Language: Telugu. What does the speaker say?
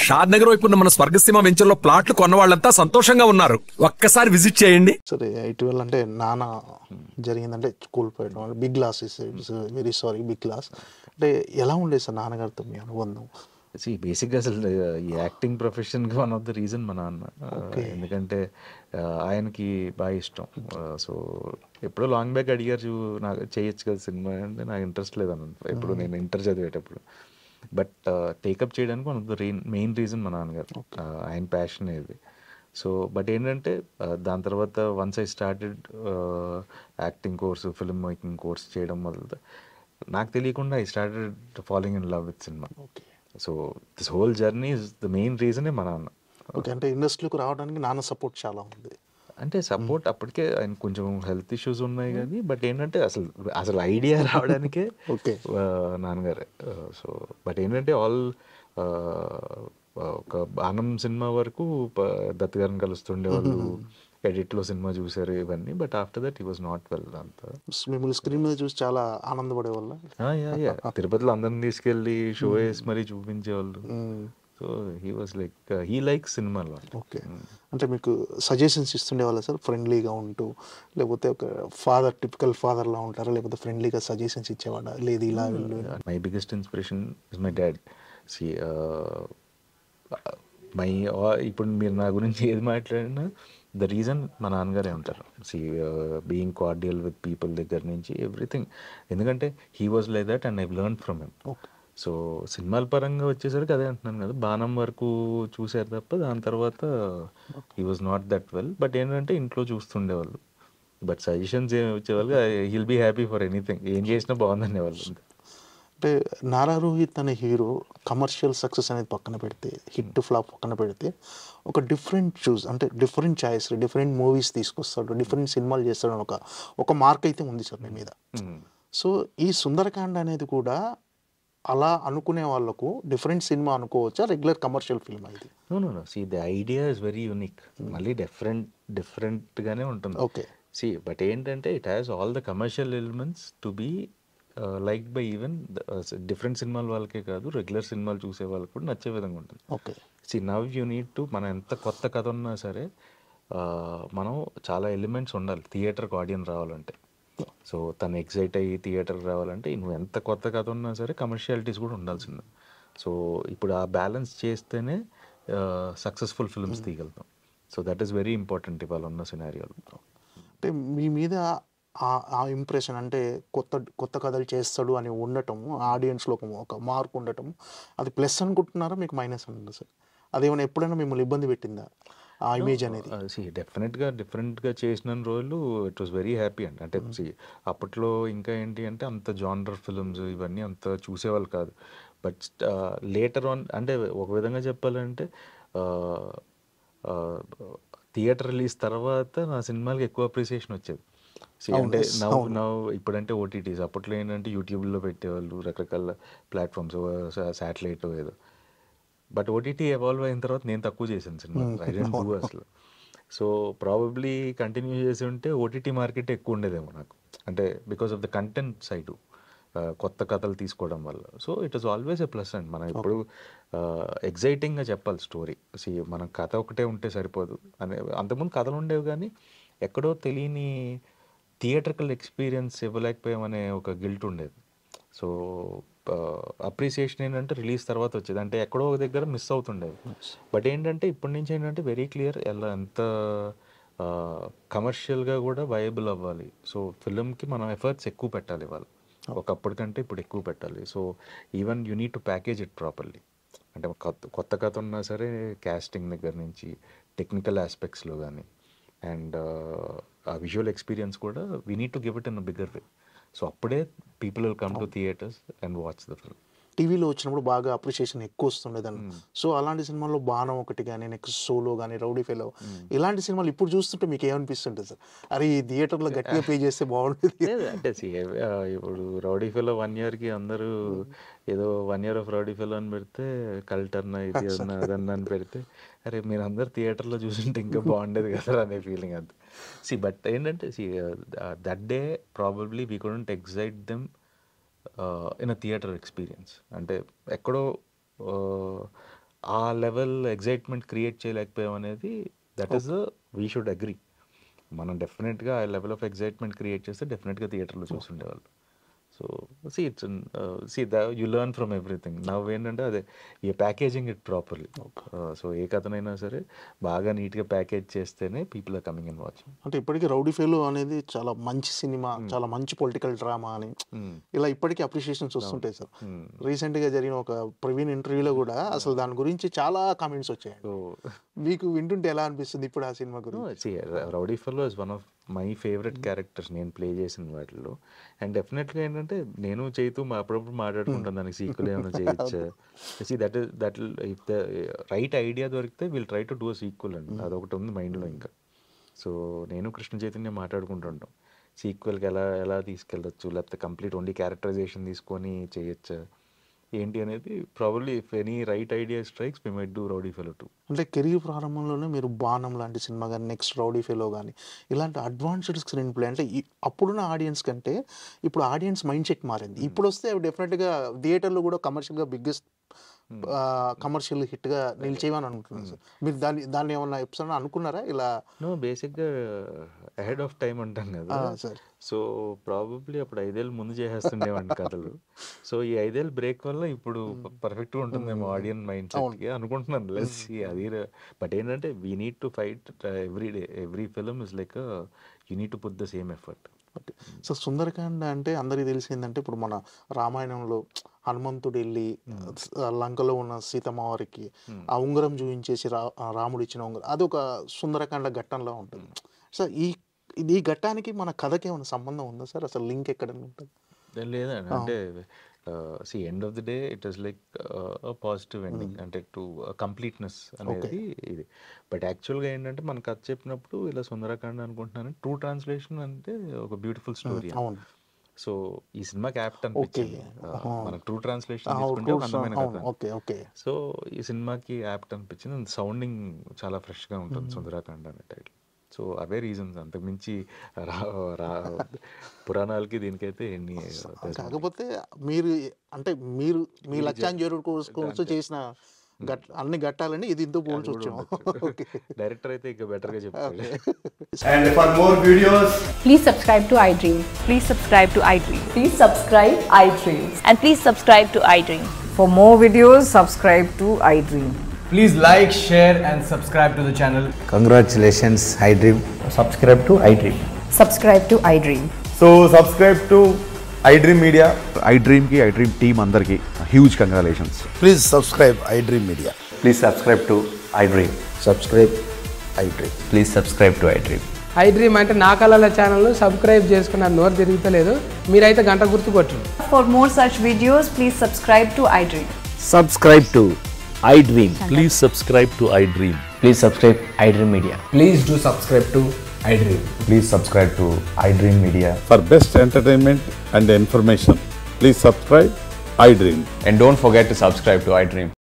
షాద్ నగర్ వైపు ఉన్న మన స్వర్గసీమ వెంచర్ లో ప్లాట్లు కొన్న వాళ్ళంతా సంతోషంగా ఉన్నారు. ఒక్కసారి విజిట్ చేయండి. సరే ఇటీవల అంటే నాన్న జరిగిందంటే కోల్పోయడం, big loss, it's very sorry, big loss. అంటే ఎలా ఉండేది సార్ నాన్నగారితో మీ అనుబంధం? బేసిక్గా అసలు ఈ యాక్టింగ్ ప్రొఫెషన్కి వన్ ఆఫ్ ద రీజన్ మా నాన్న. ఎందుకంటే ఆయనకి బాగా ఇష్టం. సో ఎప్పుడో లాంగ్ బ్యాక్ అడిగారు, నాకు చేయొచ్చు కదా సినిమా అంటే నాకు ఇంట్రెస్ట్ లేదన్న ఎప్పుడు నేను ఇంటర్ చదివేటప్పుడు. బట్ టేకప్ చేయడానికి one of the main reason మా నాన్నగారు, ఆయన ప్యాషన్ ఇది. సో బట్ ఏంటంటే దాని తర్వాత once I started acting course, film making course చేయడం మొదలు నాకు తెలియకుండా I started following in love with cinema. So this whole journey is the main రీజనే మా నాన్న. ఓకే, అంటే ఇండస్ట్రీకి రావడానికి నాన్న సపోర్ట్ చాలా ఉంది. అంటే సపోర్ట్ అప్పటికే ఆయన కొంచెం హెల్త్ ఇష్యూస్ ఉన్నాయి కానీ, బట్ ఏంటంటే అసలు ఐడియా రావడానికే ఓకే నాన్నగారే. సో బట్ ఏంటంటే ఒక బాణం సినిమా వరకు దత్ గారిని కలుస్తుండే వాళ్ళు, ఎడిట్లో సినిమా చూసారు ఇవన్నీ. But after that he was not well. అంతా మిమ్మల్ని స్క్రీన్ మీద చూసి చాలా ఆనందపడే వల్ల తిరుపతిలో అందరిని తీసుకెళ్ళి షో వేసి మరీ చూపించేవాళ్ళు. So he was like he like సినిమాలో. ఓకే, అంటే మీకు సజెషన్స్ ఇస్తుండే వాళ్ళ సార్ ఫ్రెండ్లీగా ఉంటూ, లేకపోతే ఒక ఫాదర్ టిపికల్ ఫాదర్లా ఉంటారా, లేకపోతే ఫ్రెండ్లీగా సజెషన్స్ ఇచ్చేవాడా? లేదు ఇలా వెళ్ళు. My biggest inspiration is my dad. See ఇప్పుడు మీరు నా గురించి ఏది మాట్లాడినా ద రీజన్ మా నాన్నగారే ఉంటారు. See being cordial with people దగ్గర నుంచి ఎవ్రీథింగ్. ఎందుకంటే he was like that and I learn from him. So సినిమాల పరంగా వచ్చేసరికి అదే అంటున్నాను కదా, బాణం వరకు చూసారు తప్ప దాని తర్వాత he was not that well. But ఏంటంటే ఇంట్లో చూస్తుండేవాళ్ళు, బట్ సజెషన్స్ ఏమి వచ్చేవాళ్ళు, he'll be happy for anything, ఏం చేసినా బాగుందనేవాళ్ళు. అంటే నారా రోహిత్ అనే హీరో కమర్షియల్ సక్సెస్ అనేది పక్కన పెడితే, హిట్ ఫ్లాప్ పక్కన పెడితే, ఒక డిఫరెంట్ చాయిస్, డిఫరెంట్ మూవీస్ తీసుకొస్తాడు, డిఫరెంట్ సినిమాలు చేస్తాడు అని ఒక మార్క్ అయితే ఉంది సార్ మీ మీద. సో ఈ సుందరకాండ అనేది కూడా అలా అనుకునే వాళ్ళకు డిఫరెంట్ సినిమా అనుకోవచ్చా, రెగ్యులర్ కమర్షియల్ ఫిల్మ్ ఇది? No see the idea is very unique. మళ్ళీ డిఫరెంట్గానే ఉంటుంది. ఓకే, సీ బట్ ఏంటంటే it has all the commercial elements to be like by even different సినిమాల వాళ్ళకే కాదు, రెగ్యులర్ సినిమాలు చూసే వాళ్ళకి కూడా నచ్చే విధంగా ఉంటుంది. Okay, see now you need to, మనం ఎంత కొత్త కథ ఉన్నా సరే మనం చాలా ఎలిమెంట్స్ ఉండాలి థియేటర్కి ఆడియన్స్ రావాలంటే. సో తను ఎక్సైట్ అయ్యి థియేటర్కి రావాలంటే నువ్వు ఎంత కొత్త కథ ఉన్నా సరే కమర్షియాలిటీస్ కూడా ఉండాల్సిందే. సో ఇప్పుడు ఆ బ్యాలెన్స్ చేస్తేనే సక్సెస్ఫుల్ ఫిల్మ్స్ తీయగలుగుతాం. So that is very important ఇవాళ ఉన్న సినారియోలో. అంటే మీ మీద ఆ ఇంప్రెషన్, అంటే కొత్త కథలు చేస్తాడు అని ఉండటం, ఆడియన్స్లో ఒక మార్క్ ఉండటం, అది ప్లస్ అనుకుంటున్నారా, మీకు మైనస్ అనుకుంటున్నారు సార్? అదేమైనా ఎప్పుడైనా మిమ్మల్ని ఇబ్బంది పెట్టిందా ఆ ఇమేజ్ అనేది? డెఫినెట్గా డిఫరెంట్గా చేసిన రోజులు ఇట్ వాస్ వెరీ హ్యాపీ అండి. అంటే అప్పట్లో ఇంకా ఏంటి అంటే అంత జానర్ ఫిల్మ్స్ ఇవన్నీ అంత చూసేవాళ్ళు కాదు. బట్ లేటర్ ఆన్, అంటే ఒక విధంగా చెప్పాలంటే థియేటర్ రిలీజ్ తర్వాత నా సినిమాలకి ఎక్కువ అప్రిసియేషన్ వచ్చేది. అంటే ఇప్పుడంటే ఓటీటీస్, అప్పట్లో ఏంటంటే యూట్యూబ్లో పెట్టేవాళ్ళు, రకరకాల ప్లాట్ఫామ్స్, శాటిలైట్ ఏదో. బట్ ఓటీటీ ఎవాల్వ్ అయిన తర్వాత నేను తక్కువ చేశాను సినిమా, ఐ డోంట్ డూ అసలు. సో ప్రాబబ్లీ కంటిన్యూ చేసి ఉంటే ఓటీటీ మార్కెట్ ఎక్కువ ఉండేదేమో నాకు, అంటే because of the content side, కొత్త కథలు తీసుకోవడం వల్ల. So it is always a plus అండి. మనం ఇప్పుడు ఎగ్జైటింగ్గా చెప్పాలి స్టోరీ. మన కథ ఒకటే ఉంటే సరిపోదు అనే, అంతకుముందు కథలు ఉండేవి కానీ ఎక్కడో తెలియని థియేటర్కల్ ఎక్స్పీరియన్స్ ఇవ్వలేకపోయామనే ఒక గిల్ట్ ఉండేది. సో అప్రిసియేషన్ ఏంటంటే రిలీజ్ తర్వాత వచ్చేది, అంటే ఎక్కడో ఒక దగ్గర మిస్ అవుతుండేది. బట్ ఏంటంటే ఇప్పటి నుంచి ఏంటంటే వెరీ క్లియర్, ఎలా ఎంత కమర్షియల్గా కూడా వయబుల్ అవ్వాలి. సో ఫిల్మ్కి మనం ఎఫర్ట్స్ ఎక్కువ పెట్టాలి ఇవాళ, ఒకప్పటి కంటే ఇప్పుడు ఎక్కువ పెట్టాలి. So even you need to package it properly. అంటే కొత్త కథ ఉన్నా సరే క్యాస్టింగ్ దగ్గర నుంచి టెక్నికల్ ఆస్పెక్ట్స్లో కానీ, అండ్ ఆ విజువల్ ఎక్స్పీరియన్స్ కూడా we need to give it in a bigger way. So అప్పుడే people will come to theatres and watch the film. టీవీలో వచ్చినప్పుడు బాగా అప్రిషియేషన్ ఎక్కువ వస్తుండేదాన్ని. సో అలాంటి సినిమాల్లో బాణం ఒకటి కానీ, నెక్స్ట్ సోలో కానీ, రౌడీ ఫెలో, ఇలాంటి సినిమాలు ఇప్పుడు చూస్తుంటే మీకు ఏమనిపిస్తుంటుంది సార్? అరే ఈ థియేటర్లో గట్టిగా పే చేస్తే బాగుంటుంది. అంటే ఇప్పుడు రౌడీ ఫెలో 1 yearకి అందరూ ఏదో 1 year ఆఫ్ రౌడీ ఫెలో అని పెడితే, కల్టర్న ఇది అదన్నా అని పెడితే, అరే మీరు అందరు థియేటర్లో చూసుంటే ఇంకా బాగుండేది కదా అనే ఫీలింగ్ అంతే. బట్ ఏంటంటే that day probably we couldn't excite them in a theatre experience. అంటే ఎక్కడో ఆ లెవెల్ ఎగ్జైట్మెంట్ క్రియేట్ చేయలేకపోయాం అనేది that is we should agree. మనం డెఫినెట్గా ఆ లెవెల్ ఆఫ్ ఎగ్జైట్మెంట్ క్రియేట్ చేస్తే డెఫినెట్గా థియేటర్లో చూస్తుండేవాళ్ళు. So you learn from everything. నవ్వు ఏంటంటే అదే ఈ ప్యాకేజింగ్ ఇట్ ప్రాపర్లీ. సో ఏ కథనైనా సరే బాగా నీట్గా ప్యాకేజ్ చేస్తేనే people are coming and watching. అంటే ఇప్పటికీ రౌడీ ఫెలో అనేది చాలా మంచి సినిమా, చాలా మంచి పొలిటికల్ డ్రామా అని ఇలా ఇప్పటికీ అప్రిషియేషన్స్ వస్తుంటాయి సార్. రీసెంట్గా జరిగిన ఒక ప్రవీణ్ ఇంటర్వ్యూలో కూడా అసలు దాని గురించి చాలా కామెంట్స్ వచ్చాయి. మీకు వింటుంటే ఎలా అనిపిస్తుంది ఇప్పుడు ఆ సినిమా గురించి? Rowdy fellow is one of my favourite characters నేను ప్లే చేసిన వాటిలో. అండ్ డెఫినెట్గా ఏంటంటే నేను చేతూ అప్పుడప్పుడు మాట్లాడుకుంటాను దానికి సీక్వెల్ ఏమైనా చేయొచ్చు. That if the right idea దొరికితే will try to do sequel అండి. అదొకటి ఉంది మైండ్లో ఇంకా. సో నేను కృష్ణ చైతన్య మాట్లాడుకుంటుంటాం సీక్వెల్కి ఎలా తీసుకెళ్ళచ్చు, లేకపోతే కంప్లీట్ ఓన్లీ క్యారెక్టరైజేషన్ తీసుకొని చేయొచ్చు ఏంటి అనేది. Probably if any right idea strikes we might do rowdy fellow 2. అంటే కెరీర్ ప్రారంభంలోనే మీరు బాణం లాంటి సినిమా కానీ, నెక్స్ట్ రౌడీ ఫెలో కానీ ఇలాంటి అడ్వాన్స్డ్ స్క్రీన్ ప్లే అంటే అప్పుడున్న ఆడియన్స్ కంటే ఇప్పుడు ఆడియన్స్ మైండ్ సెట్ మారింది. ఇప్పుడు వస్తే అవి డెఫినెట్గా థియేటర్లో కూడా కమర్షియల్గా బిగ్గెస్ట్ కమర్షియల్ హిట్గా నిలిచేవని అనుకుంటున్నాను సార్. మీరు దాన్ని ఏమన్నా ఎపిసోడ్ అనుకున్నారా ఇలా? నో, బేసిక్గా అహెడ్ ఆఫ్ టైం అంటాం కదా సార్. సో ప్రాబబ్లీ అప్పుడు 5 ఏళ్ళు ముందు చేసేస్తుండేవండి కథలు. సో ఈ 5 ఏళ్ళు బ్రేక్ వల్ల ఇప్పుడు పర్ఫెక్ట్గా ఉంటుందేమో ఆడియన్స్ మైండ్ సెట్కి అనుకుంటున్నాను. లెస్ అది. బట్ ఏంటంటే we need to fight every day. Every film is like you need to put the same effort. Okay. So Sundarakanda అంటే అందరికీ తెలిసిందంటే ఇప్పుడు మన రామాయణంలో హనుమంతుడు వెళ్ళి లంకలో ఉన్న సీతమ్మ వారికి ఆ ఉంగరం చూపించేసి రాముడు ఇచ్చిన ఉంగరం, అది ఒక సుందరకాండ ఘట్టంలో ఉంటుంది. సో ఈ ఘట్టానికి మన కథకి ఏమైనా సంబంధం ఉందా సార్? అసలు లింక్ ఎక్కడ ఉంటుంది? లేదండి, అంటే end of the day it is like positive ending, అంటే టు కంప్లీట్నెస్ అనేది ఇది. బట్ యాక్చువల్గా ఏంటంటే మన కథ చెప్పినప్పుడు ఇలా సుందరకాండ అనుకుంటున్నాను. ట్రూ ట్రాన్స్లేషన్ అంటే ఒక బ్యూటిఫుల్ స్టోరీ. సో ఈ సినిమాకి యాప్ట్ అనిపించింది. మనకు ట్రూ ట్రాన్స్లేషన్ తీసుకుంటే ఒక అందమైన కథ. సో ఈ సినిమాకి యాప్ట్ అనిపించింది. సౌండింగ్ చాలా ఫ్రెష్గా ఉంటుంది సుందరకాండ అనే టైటిల్. సో అవే రీజన్స్, అంతకుమించి పురాణాలకి దీనికైతే ఎన్ని. కాకపోతే మీరు అంటే మీరు మీ లక్ష్యాన్ని చేరుకోవచ్చు చేసిన అన్ని ఘట్టాలని ఇది ఇంతో పోల్చి వచ్చాము. డైరెక్టర్ అయితే ఇంకా బెటర్గా చెప్పాలి. And for more videos, please subscribe to iDream. Please subscribe to iDream. Please subscribe iDream. And please subscribe to iDream. For more videos, subscribe to iDream. please like, share and subscribe to the channel. Congratulations, iDream. Subscribe to iDream. Subscribe to iDream. So subscribe to iDream Media. iDream ki iDream team andarki huge congratulations. Please subscribe iDream Media. Please subscribe to iDream. Subscribe iDream. Please subscribe to iDream. iDream అంటే నా కళల ఛానల్ సబ్స్క్రైబ్ చేసుకున్న నోరు తిరుగుతలేదు, మీరైతే గంట గుర్తు కొట్టండి. For more such videos, please subscribe to iDream. Subscribe to iDream. Please subscribe to iDream. Please subscribe iDream Media. Please do subscribe to iDream. Please subscribe to iDream Media. For best entertainment and information, please subscribe iDream. And don't forget to subscribe to iDream.